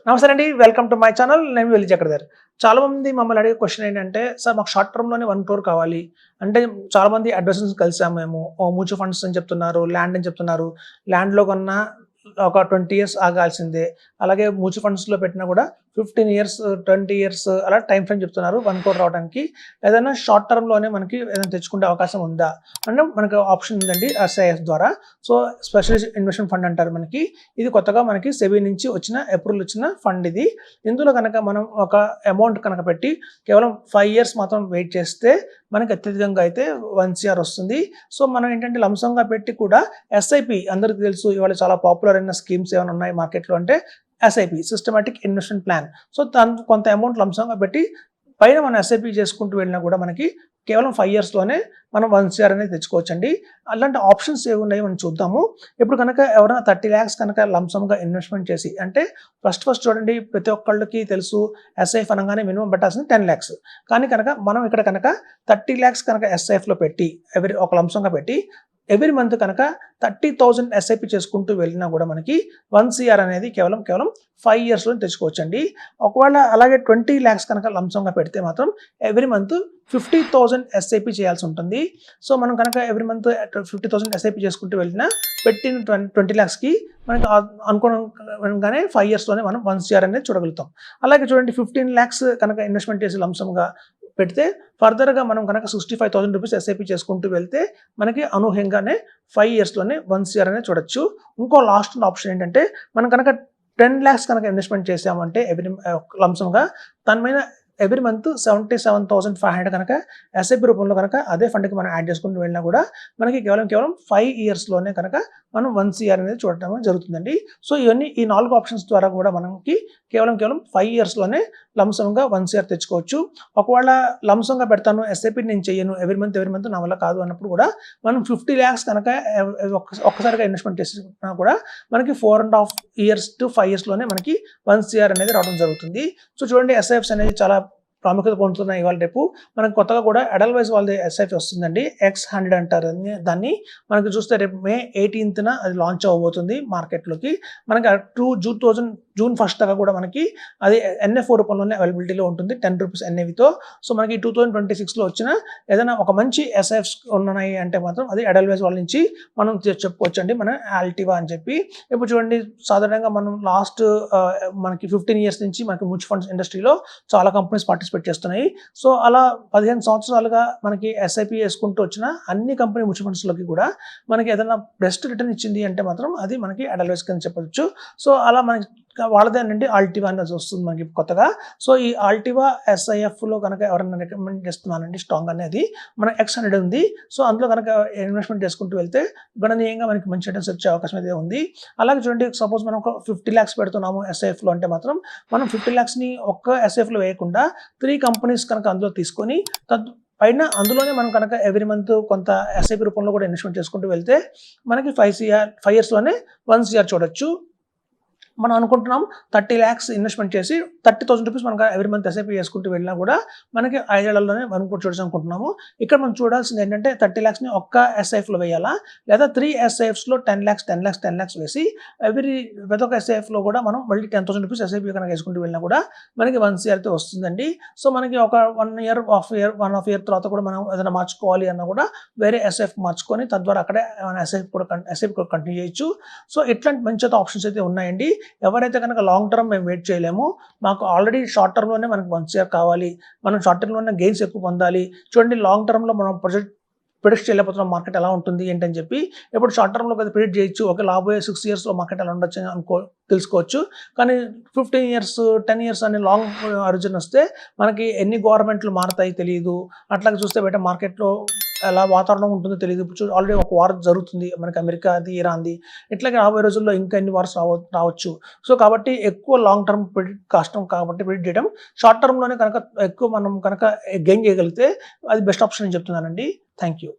నమస్తే అండి. Welcome to my channel. నేను వెల్లి చక్రధర్. చాలామంది మమ్మల్ని అడిగే క్వెషన్ ఏంటంటే, సార్ మాకు షార్ట్ టర్మ్‌లోనే 1 క్రోర్ కావాలి. అంటే చాలామంది అడ్వైజర్స్‌ని కలిసాము మేము. మ్యూచువల్ ఫండ్స్ అని చెప్తున్నారు, ల్యాండ్ అని చెప్తున్నారు. ల్యాండ్‌లో కొన్నా ఒక 20 ఇయర్స్ ఆగాల్సిందే. అలాగే మ్యూచువల్ ఫండ్స్‌లో పెట్టినా కూడా 15 ఇయర్స్, 20 ఇయర్స్ అలా టైమ్ ఫ్రేమ్ చెప్తున్నారు 1 క్రోర్ రావడానికి. ఏదైనా షార్ట్ టర్మ్‌లోనే మనకి ఏదైనా తెచ్చుకునే అవకాశం ఉందా? అంటే మనకు ఆప్షన్ ఉందండి ఎస్ఐఎఫ్ ద్వారా. సో, స్పెషలిస్ట్ ఇన్వెస్ట్‌మెంట్ ఫండ్ అంటారు మనకి. ఇది కొత్తగా మనకి సెబీ నుంచి అప్రూవల్ వచ్చిన ఫండ్ ఇది. ఇందులో గనక మనం ఒక అమౌంట్ కనుక పెట్టి కేవలం 5 ఇయర్స్ మాత్రం వెయిట్ చేస్తే మనకి అత్యధికంగా అయితే 1 సీఆర్ వస్తుంది. సో, మనం ఏంటంటే లంసంగా పెట్టి కూడా ఎస్ఐపి అందరికీ తెలుసు ఇవాళ చాలా పాపులర్ అయిన స్కీమ్స్ ఏమైనా ఉన్నాయి మార్కెట్‌లో అంటే SIP systematic investment plan. So, కొంత అమౌంట్ లంసంగా పెట్టి పైన మనం ఎస్ఐపి చేసుకుంటూ వెళ్ళినా కూడా మనకి కేవలం 5 ఇయర్స్‌లోనే మనం 1 సీఆర్ అనేది తెచ్చుకోవచ్చండి. అలాంటి ఆప్షన్స్ ఏవున్నాయో మనం చూద్దాము. ఇప్పుడు కనుక ఎవరైనా 30 లాక్స్ కనుక లంసమ్‌గా ఇన్వెస్ట్‌మెంట్ చేసి అంటే ఫస్ట్ చూడండి ప్రతి ఒక్కళ్ళకి తెలుసు ఎస్ఐఎఫ్ అనగానే మినిమమ్ పెట్టాల్సింది 10 లాక్స్. కానీ కనుక మనం ఇక్కడ కనుక 30 లాక్స్ కనుక ఎస్ఐఎఫ్‌లో పెట్టి ఒక లంసంగా పెట్టి ఎవ్రీ మంత్ కనుక 30,000 ఎస్ఐపి చేసుకుంటూ వెళ్ళినా కూడా మనకి 1 సీఆర్ అనేది కేవలం 5 ఇయర్స్‌లో తెచ్చుకోవచ్చండి. ఒకవేళ అలాగే 20 లాక్స్ కనుక లంసంగా పెడితే మాత్రం ఎవ్రీ మంత్ 50,000 ఎస్ఐపి చేయాల్సి ఉంటుంది. సో, మనం కనుక ఎవ్రీ మంత్ 50,000 ఎస్ఐపి చేసుకుంటూ వెళ్ళినా పెట్టిన 20 లాక్స్‌కి మనకి అనుకోగానే 5 ఇయర్స్‌లోనే మనం 1 సీఆర్ అనేది చూడగలుగుతాం. అలాగే చూడండి 15 లాక్స్ కనుక ఇన్వెస్ట్‌మెంట్ చేసి లంసంగా పెడితే ఫర్దర్‌గా మనం కనుక 65,000 రూపీస్ ఎస్ఐపి చేసుకుంటూ వెళ్తే మనకి అనూహ్యంగానే 5 ఇయర్స్‌లోనే 1 సీఆర్ అనేది చూడొచ్చు. ఇంకో లాస్ట్ ఆప్షన్ ఏంటంటే మనం కనుక 10 లాక్స్ కనుక ఇన్వెస్ట్‌మెంట్ చేసామంటే లంసంగా దాని మీద ఎవ్రీ మంత్ 77,500 కనుక ఎస్ఐపి రూపంలో కనుక అదే ఫండ్‌కి మనం యాడ్ చేసుకుంటూ వెళ్ళినా కూడా మనకి కేవలం 5 ఇయర్స్‌లోనే కనుక మనం 1 సీఆర్ అనేది చూడటం జరుగుతుందండి. సో, ఈ 4 ఆప్షన్స్ ద్వారా కూడా మనకి కేవలం 5 ఇయర్స్‌లోనే లంసంగా 1 సీఆర్ తెచ్చుకోవచ్చు. ఒకవేళ లంసంగా పెడతాను ఎస్ఐపి నేను చెయ్యను ఎవ్రీ మంత్ నా వల్ల కాదు అన్నప్పుడు కూడా మనం 50 లాక్స్ కనుక ఒక్కసారిగా ఇన్వెస్ట్‌మెంట్ చేసినా కూడా మనకి 4.5 ఇయర్స్ టు 5 ఇయర్స్‌లోనే మనకి 1 సీఆర్ అనేది రావడం జరుగుతుంది. సో, చూడండి ఎస్ఐఎఫ్స్ అనేది చాలా ప్రాముఖ్యత పొందుతున్నాయి ఇవాళ రేపు. మనకు కొత్తగా కూడా ఎడల్వైజ్ వాళ్ళది ఎస్ఐపి వస్తుందండి. X100 అంటారు దాన్ని. మనకి చూస్తే రేపు మే 18న అది లాంచ్ అవ్వబోతుంది మార్కెట్‌లోకి. మనకి జూన్ 1 దాకా కూడా మనకి అది ఎన్ఎఫ్ఓ రూపంలోనే అవైలబిలిటీలో ఉంటుంది. రూ. 10 ఎన్ఏవితో. సో, మనకి 2026లో వచ్చిన ఏదైనా ఒక మంచి ఎస్ఐఎఫ్స్ ఉన్నాయి అంటే మాత్రం అది ఎడల్వైజ్ వాళ్ళ నుంచి మనం చెప్పుకోవచ్చండి. మన ఆల్టివా అని చెప్పి. ఇప్పుడు చూడండి సాధారణంగా మనం మనకి 15 ఇయర్స్ నుంచి మనకి మ్యూచువల్ ఫండ్స్ ఇండస్ట్రీలో చాలా కంపెనీస్ పార్టిసిపేట్ చేస్తున్నాయి. సో, అలా 15 సంవత్సరాలుగా మనకి ఎస్ఐపి చేసుకుంటూ వచ్చిన అన్ని కంపెనీ మ్యూచువల్ ఫండ్స్‌లోకి కూడా మనకి ఏదైనా బెస్ట్ రిటర్న్ ఇచ్చింది అంటే మాత్రం అది మనకి ఎడల్వైజ్ కింద చెప్పొచ్చు. సో, అలా మనకి వాళ్ళదేనండి ఆల్టివా అనేది వస్తుంది మనకి కొత్తగా. సో, ఈ ఆల్టివా ఎస్ఐఎఫ్‌లో కనుక ఎవరైనా రికమెండ్ చేస్తున్నానండి స్ట్రాంగ్ అనేది మన X100 ఉంది. సో, అందులో కనుక ఇన్వెస్ట్‌మెంట్ చేసుకుంటూ వెళ్తే గణనీయంగా మనకి మంచి రిటర్న్స్ వచ్చే అవకాశం అయితే ఉంది. అలాగే చూడండి సపోజ్ మనం ఒక 50 లాక్స్ పెడుతున్నాము ఎస్ఐఎఫ్‌లో అంటే మాత్రం మనం 50 లాక్స్‌ని ఒక్క ఎస్ఐఎఫ్‌లో వేయకుండా 3 కంపెనీస్ కనుక అందులో తీసుకొని పైన అందులోనే మనం కనుక ఎవ్రీ మంత్ కొంత ఎస్ఐపి రూపంలో కూడా ఇన్వెస్ట్‌మెంట్ చేసుకుంటూ వెళ్తే మనకి 5 ఇయర్స్‌లోనే 1 సీఆర్ చూడొచ్చు. మనం అనుకుంటున్నాం 30 లాక్స్ ఇన్వెస్ట్‌మెంట్ చేసి 30,000 రూపీస్ మనకు ఎవ్రీ మంత్ ఎస్ఐపి చేసుకుంటూ వెళ్ళినా కూడా మనకి 5 ఏళ్లలోనే 1 క్రోర్ చూడొచ్చు అనుకుంటున్నాము. ఇక్కడ మనం చూడాల్సింది ఏంటంటే 30 లాక్స్‌ని ఒక్క ఎస్ఐఎఫ్‌లో వేయాలా? లేదా 3 ఎస్ఐఎఫ్స్‌లో 10 లాక్స్ వేసి ప్రతి ఒక్క ఎస్ఐఎఫ్‌లో కూడా మనం మళ్ళీ 10,000 రూపీస్ ఎస్ఐపి కనుక వేసుకుంటూ వెళ్ళినా కూడా మనకి 1 సీఆర్ అయితే వస్తుందండి. సో, మనకి ఒక 1 ఇయర్, వన్ హాఫ్ ఇయర్ తర్వాత కూడా మనం ఏదైనా మార్చుకోవాలి అన్నా కూడా వేరే ఎస్ఐఎఫ్ మార్చుకొని తద్వారా అక్కడే ఎస్ఐపి కూడా కంటిన్యూ చేయొచ్చు. సో, ఇట్లాంటి మంచి ఆప్షన్స్ అయితే ఉన్నాయండి. ఎవరైతే కనుక లాంగ్ టర్మ్ మేము వెయిట్ చేయలేము, మాకు ఆల్రెడీ షార్ట్ టర్మ్‌లోనే మనకు 1 సీఆర్ కావాలి, మనం షార్ట్ టర్మ్‌లోనే గెయిన్స్ ఎక్కువ పొందాలి. చూడండి లాంగ్ టర్మ్‌లో మనం ప్రిడిక్ట్ చేయలేకపోతున్నాం మార్కెట్ ఎలా ఉంటుంది ఏంటని చెప్పి. ఇప్పుడు షార్ట్ టర్మ్‌లో కదా ప్రిడిక్ట్ చేయొచ్చు. ఒక రాబోయే 6 ఇయర్స్‌లో మార్కెట్ ఎలా ఉండొచ్చు అని తెలుసుకోవచ్చు. కానీ 15 ఇయర్స్, 10 ఇయర్స్ అనే లాంగ్ హరిజన్ వస్తే మనకి ఎన్ని గవర్నమెంట్లు మారతాయి తెలీదు. అట్లాగే చూస్తే బయట మార్కెట్‌లో ఎలా వాతావరణం ఉంటుందో తెలీదు. ఇప్పుడు ఆల్రెడీ ఒక వార్ జరుగుతుంది మనకి అమెరికాది, ఇరాన్‌ది. ఇట్లాగే రాబోయే రోజుల్లో ఇంకా ఎన్ని వార్స్ రావచ్చు. సో, కాబట్టి ఎక్కువ లాంగ్ టర్మ్ కష్టం కాబట్టి ప్రిడిక్ట్ చేయడం. షార్ట్ టర్మ్‌లోనే కనుక ఎక్కువ మనం కనుక గెయిన్ చేయగలిగితే అది బెస్ట్ ఆప్షన్ అని చెప్తున్నానండి. Thank you.